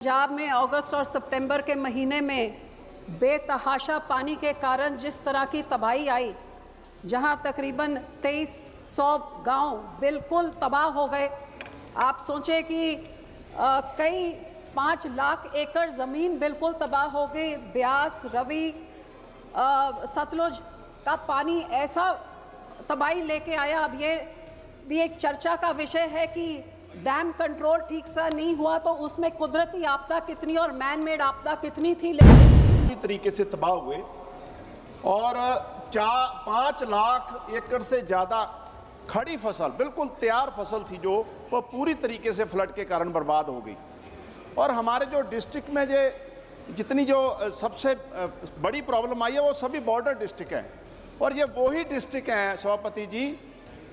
पंजाब में अगस्त और सितंबर के महीने में बेतहाशा पानी के कारण जिस तरह की तबाही आई, जहां तकरीबन 2300 गांव बिल्कुल तबाह हो गए। आप सोचें कि कई 5 लाख एकड़ ज़मीन बिल्कुल तबाह हो गई। ब्यास, रवि, सतलुज का पानी ऐसा तबाही लेके आया। अब ये भी एक चर्चा का विषय है कि डैम कंट्रोल ठीक से नहीं हुआ तो उसमें कुदरती आपदा कितनी और मैन मेड आपदा कितनी थी। पूरी तरीके से तबाह हुए और 5 लाख एकड़ से ज़्यादा खड़ी फसल, बिल्कुल तैयार फसल थी जो वह पूरी तरीके से फ्लड के कारण बर्बाद हो गई। और हमारे जो डिस्ट्रिक्ट में जितनी जो सबसे बड़ी प्रॉब्लम आई है वो सभी बॉर्डर डिस्ट्रिक्ट हैं। और ये वही डिस्ट्रिक्ट हैं सभापति जी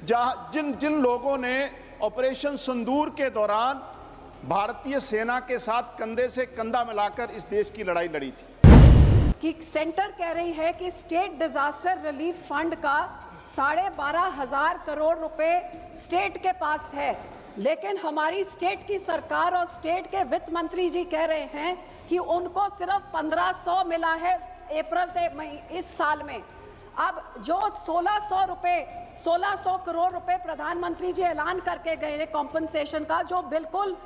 जहाँ जिन लोगों ने ऑपरेशन सिंदूर के दौरान भारतीय सेना के साथ कंधे से कंधा मिलाकर इस देश की लड़ाई लड़ी थी। कि सेंटर कह रही है कि स्टेट डिजास्टर रिलीफ फंड का 12,500 करोड़ रुपए स्टेट के पास है, लेकिन हमारी स्टेट की सरकार और स्टेट के वित्त मंत्री जी कह रहे हैं कि उनको सिर्फ 1500 मिला है अप्रैल से इस साल में। अब जो 1600 करोड़ रुपए प्रधानमंत्री जी ऐलान करके गए हैं कॉम्पनसेशन का, जो बिल्कुल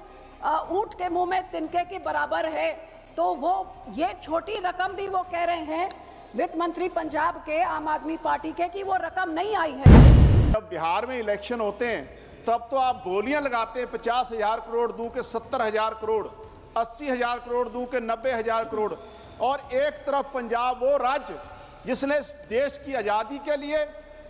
ऊंट के मुंह में तिनके के बराबर है, तो वो ये छोटी रकम भी वो कह रहे हैं वित्त मंत्री पंजाब के आम आदमी पार्टी के कि वो रकम नहीं आई है। जब बिहार में इलेक्शन होते हैं तब तो आप बोलियां लगाते हैं 50,000 करोड़ दूं के 70,000 करोड़, 80,000 करोड़ दूं के 90,000 करोड़। और एक तरफ पंजाब वो राज्य जिसने इस देश की आज़ादी के लिए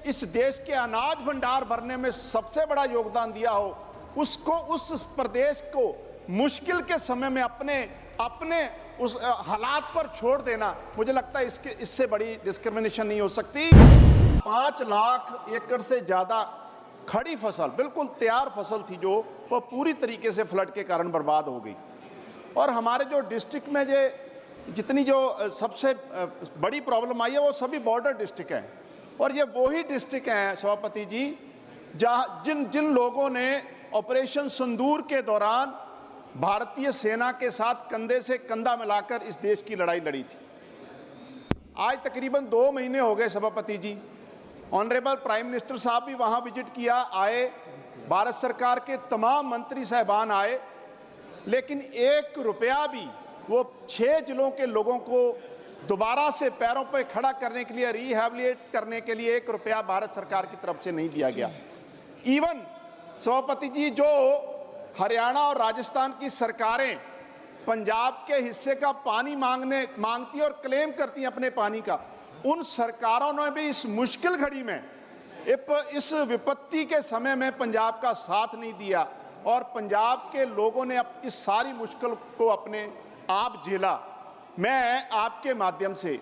इस देश के अनाज भंडार भरने में सबसे बड़ा योगदान दिया हो, उसको उस प्रदेश को मुश्किल के समय में अपने उस हालात पर छोड़ देना, मुझे लगता है इससे बड़ी डिस्क्रिमिनेशन नहीं हो सकती। 5 लाख एकड़ से ज़्यादा खड़ी फसल, बिल्कुल तैयार फसल थी जो वह पूरी तरीके से फ्लड के कारण बर्बाद हो गई। और हमारे जो डिस्ट्रिक्ट में जितनी जो सबसे बड़ी प्रॉब्लम आई है वो सभी बॉर्डर डिस्ट्रिक्ट हैं। और ये वही डिस्ट्रिक्ट हैं सभापति जी जहाँ जिन लोगों ने ऑपरेशन सिंदूर के दौरान भारतीय सेना के साथ कंधे से कंधा मिलाकर इस देश की लड़ाई लड़ी थी। आज तकरीबन 2 महीने हो गए सभापति जी। ऑनरेबल प्राइम मिनिस्टर साहब भी वहाँ विजिट किया, आए, भारत सरकार के तमाम मंत्री साहबान आए, लेकिन 1 रुपया भी वो 6 जिलों के लोगों को दोबारा से पैरों पर खड़ा करने के लिए, रिहैबिलिटेट करने के लिए 1 रुपया भारत सरकार की तरफ से नहीं दिया गया। इवन सभापति जी जो हरियाणा और राजस्थान की सरकारें पंजाब के हिस्से का पानी मांगती और क्लेम करती हैं अपने पानी का, उन सरकारों ने भी इस मुश्किल घड़ी में, इस विपत्ति के समय में पंजाब का साथ नहीं दिया। और पंजाब के लोगों ने इस सारी मुश्किल को अपने आप झेला। मैं आपके माध्यम से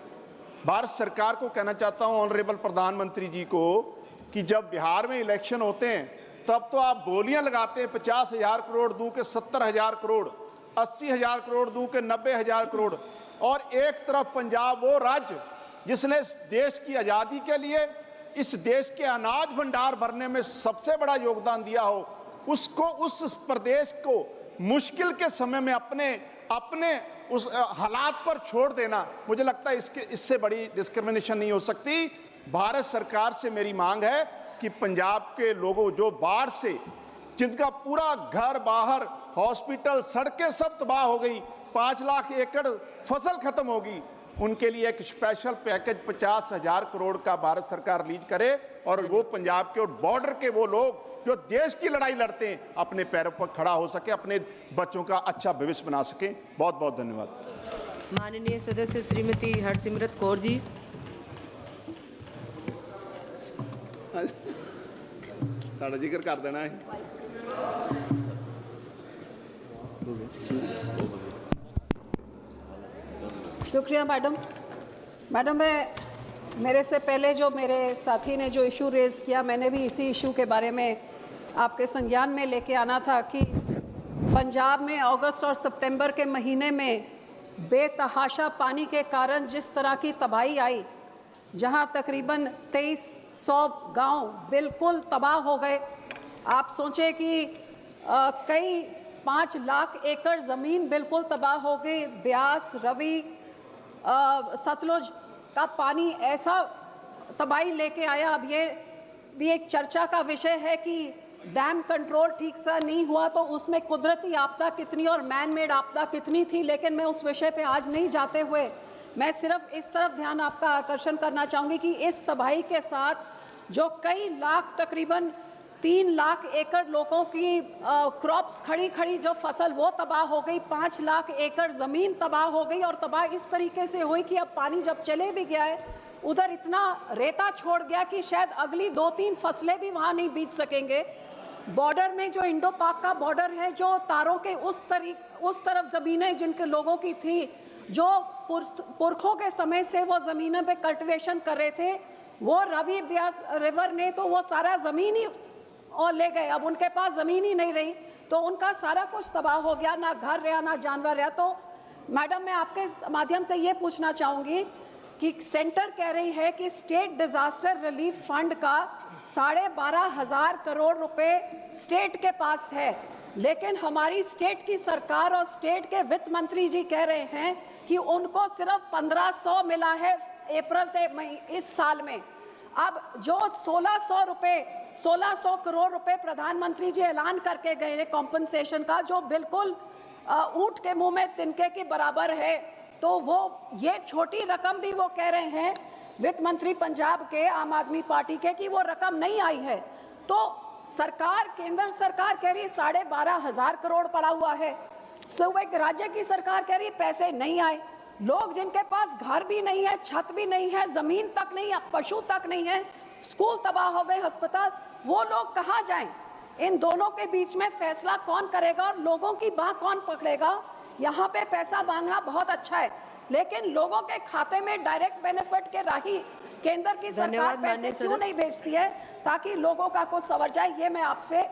भारत सरकार को कहना चाहता हूं, ऑनरेबल प्रधानमंत्री जी को, कि जब बिहार में इलेक्शन होते हैं तब तो आप बोलियां लगाते हैं 50,000 करोड़ दूं के 70,000 करोड़, 80,000 करोड़ दूं के 90,000 करोड़। और एक तरफ पंजाब वो राज्य जिसने इस देश की आज़ादी के लिए इस देश के अनाज भंडार भरने में सबसे बड़ा योगदान दिया हो, उसको उस प्रदेश को मुश्किल के समय में अपने उस हालात पर छोड़ देना, मुझे लगता है इससे बड़ी डिस्क्रिमिनेशन नहीं हो सकती। भारत सरकार से मेरी मांग है कि पंजाब के लोगों जो बाढ़ से जिनका पूरा घर बाहर, हॉस्पिटल, सड़कें सब तबाह हो गई, 5 लाख एकड़ फसल खत्म होगी, उनके लिए एक स्पेशल पैकेज 50,000 करोड़ का भारत सरकार रिलीज करे और वो पंजाब के और बॉर्डर के वो लोग जो देश की लड़ाई लड़ते हैं अपने पैरों पर खड़ा हो सके, अपने बच्चों का अच्छा भविष्य बना सके। बहुत बहुत धन्यवाद। माननीय सदस्य श्रीमती हरसिमरत कौर जी। साड़ा जिक्र कर देना है। शुक्रिया मैडम। मेरे से पहले जो मेरे साथी ने जो इशू रेज़ किया, मैंने भी इसी इशू के बारे में आपके संज्ञान में लेके आना था कि पंजाब में अगस्त और सितंबर के महीने में बेतहाशा पानी के कारण जिस तरह की तबाही आई, जहां तकरीबन 2300 गांव बिल्कुल तबाह हो गए। आप सोचें कि कई 5 लाख एकड़ ज़मीन बिल्कुल तबाह हो गई। ब्यास, रवि, सतलुज का पानी ऐसा तबाही लेके आया। अब ये भी एक चर्चा का विषय है कि डैम कंट्रोल ठीक से नहीं हुआ तो उसमें कुदरती आपदा कितनी और मैन मेड आपदा कितनी थी, लेकिन मैं उस विषय पे आज नहीं जाते हुए मैं सिर्फ इस तरफ ध्यान आपका आकर्षण करना चाहूँगी कि इस तबाही के साथ जो कई लाख, तकरीबन 3 लाख एकड़ लोगों की क्रॉप्स खड़ी जो फसल वो तबाह हो गई, 5 लाख एकड़ ज़मीन तबाह हो गई। और तबाह इस तरीके से हुई कि अब पानी जब चले भी गया है, उधर इतना रेता छोड़ गया कि शायद अगली 2-3 फसलें भी वहाँ नहीं बीज सकेंगे। बॉर्डर में जो इंडो पाक का बॉर्डर है, जो तारों के उस तरफ ज़मीनें जिनके लोगों की थी, जो पुरखों के समय से वो ज़मीनों पे कल्टिवेशन कर रहे थे, वो रवि ब्यास रिवर ने तो वो सारा ज़मीन ही और ले गए। अब उनके पास ज़मीन ही नहीं रही तो उनका सारा कुछ तबाह हो गया, ना घर रहा ना जानवर रहा। तो मैडम, मैं आपके माध्यम से ये पूछना चाहूँगी कि सेंटर कह रही है कि स्टेट डिज़ास्टर रिलीफ फंड का 12,500 करोड़ रुपए स्टेट के पास है, लेकिन हमारी स्टेट की सरकार और स्टेट के वित्त मंत्री जी कह रहे हैं कि उनको सिर्फ 1500 मिला है अप्रैल से इस साल में। अब जो 1600 करोड़ रुपए प्रधानमंत्री जी ऐलान करके गए हैं कॉम्पनसेशन का, जो बिल्कुल ऊंट के मुंह में तिनके के बराबर है, तो वो ये छोटी रकम भी वो कह रहे हैं वित्त मंत्री पंजाब के आम आदमी पार्टी के कि वो रकम नहीं आई है। तो सरकार, केंद्र सरकार कह रही है 12,500 करोड़ पड़ा हुआ है, सूबे के राज्य की सरकार कह रही है पैसे नहीं आए। लोग जिनके पास घर भी नहीं है, छत भी नहीं है, जमीन तक नहीं है, पशु तक नहीं है, स्कूल तबाह हो गए, अस्पताल, वो लोग कहाँ जाएं? इन दोनों के बीच में फैसला कौन करेगा और लोगों की बाह कौन पकड़ेगा? यहाँ पे पैसा मांगना बहुत अच्छा है, लेकिन लोगों के खाते में डायरेक्ट बेनिफिट के राही केंद्र की सरकार पैसे क्यों नहीं भेजती है ताकि लोगों का कुछ संवर जाए? ये मैं आपसे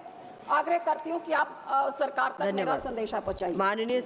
आग्रह करती हूँ कि आप सरकार तक मेरा संदेशा पहुँचाइए। माननीय